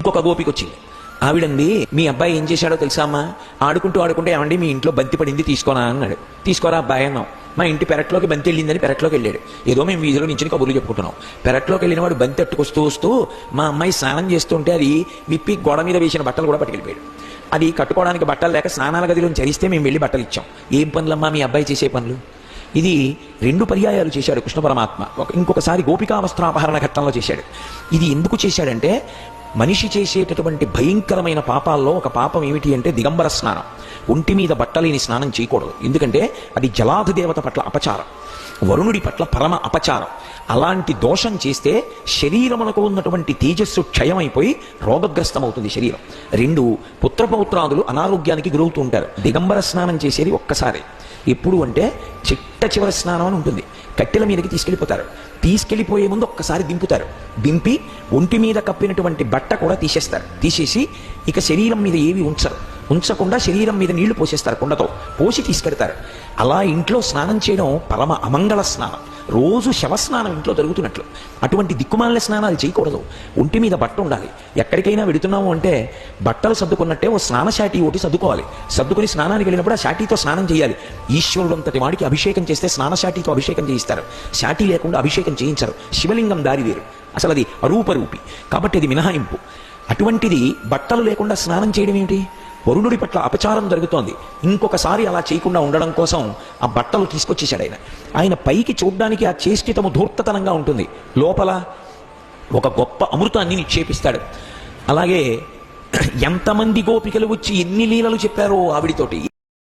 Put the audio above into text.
ఇంకొక గోపిక వచ్చింది. ఆవిడంది, మీ అబ్బాయి ఏం చేశాడో తెలుసా అమ్మా? ఆడుకుంటూ ఆడుకుంటే ఏమండి మీ ఇంట్లో బంతి పడింది తీసుకోనా అన్నాడు. తీసుకోరా అబ్బాయి అన్నాం. మా ఇంటి పెరట్లోకి బంతి వెళ్ళిందని పెరట్లోకి వెళ్ళాడు. ఏదో మేము వీధిలో నుంచి కబుర్లు చెప్పుకుంటున్నాం. పెరట్లోకి వెళ్ళిన వాడు బంతి అట్టుకొస్తూ వస్తూ మా అమ్మాయి స్నానం చేస్తుంటే అది విప్పి గోడ మీద వేసిన బట్టలు కూడా పట్టుకెళ్ళిపోయాడు. అది కట్టుకోవడానికి బట్టలు లేక స్నానాల గదిలోంచి చరిస్తే మేము వెళ్ళి బట్టలు ఇచ్చాం. ఏం పనులమ్మా మీ అబ్బాయి చేసే పనులు? ఇది 2 పర్యాయాలు చేశాడు కృష్ణ పరమాత్మ. ఇంకొకసారి గోపికా వస్త్రాపహరణ ఘట్టంలో చేశాడు. ఇది ఎందుకు చేశాడంటే, మనిషి చేసేటటువంటి భయంకరమైన పాపాల్లో ఒక పాపం ఏమిటి అంటే దిగంబర స్నానం. ఒంటి మీద బట్టలేని స్నానం చేయకూడదు. ఎందుకంటే అది జలాధిదేవత పట్ల అపచారం, వరుణుడి పట్ల పరమ అపచారం. అలాంటి దోషం చేస్తే శరీరమునకు ఉన్నటువంటి తేజస్సు క్షయమైపోయి రోగగ్రస్తమవుతుంది శరీరం. 2 పుత్రపౌత్రాదులు అనారోగ్యానికి గురవుతూ ఉంటారు. దిగంబర స్నానం చేసేది ఒక్కసారి. ఎప్పుడు అంటే చిట్ట చివరి స్నానం అని ఉంటుంది. కట్టెల మీదకి తీసుకెళ్ళిపోతారు. తీసుకెళ్ళిపోయే ముందు ఒక్కసారి దింపుతారు. దింపి ఒంటి మీద కప్పినటువంటి బట్ట కూడా తీసేస్తారు. తీసేసి ఇక శరీరం మీద ఏవి ఉంచరు. ఉంచకుండా శరీరం మీద నీళ్లు పోసేస్తారు. కుండతో పోసి తీసుకెడతారు. అలా ఇంట్లో స్నానం చేయడం పరమ అమంగళ స్నానం. రోజు శవస్నానం ఇంట్లో జరుగుతున్నట్లు. అటువంటి దిక్కుమాలిన స్నానాలు చేయకూడదు. ఒంటి మీద బట్ట ఉండాలి. ఎక్కడికైనా వెడుతున్నాము అంటే బట్టలు సర్దుకున్నట్టే ఓ స్నానశాటి ఒకటి సర్దుకోవాలి. సర్దుకుని స్నానానికి వెళ్ళినప్పుడు ఆ శాటితో స్నానం చేయాలి. ఈశ్వరుడు అంతటి వాడికి అభిషేకం చేస్తే స్నానశాటితో అభిషేకం చేయిస్తారు. శాటి లేకుండా అభిషేకం చేయించరు. శివలింగం దారి వేరు, అసలు అది అరూపరూపి కాబట్టి అది మినహాయింపు. అటువంటిది బట్టలు లేకుండా స్నానం చేయడం ఏమిటి? వరుణుడి పట్ల అపచారం జరుగుతోంది. ఇంకొకసారి అలా చేయకుండా ఉండడం కోసం ఆ బట్టలు తీసుకొచ్చేశాడు ఆయన. ఆయన పైకి చూడ్డానికి ఆ చేష్టితము ధూర్తతనంగా ఉంటుంది, లోపల ఒక గొప్ప అమృతాన్ని నిక్షేపిస్తాడు. అలాగే ఎంతమంది గోపికలు వచ్చి ఎన్ని లీలలు చెప్పారో ఆవిడితోటి.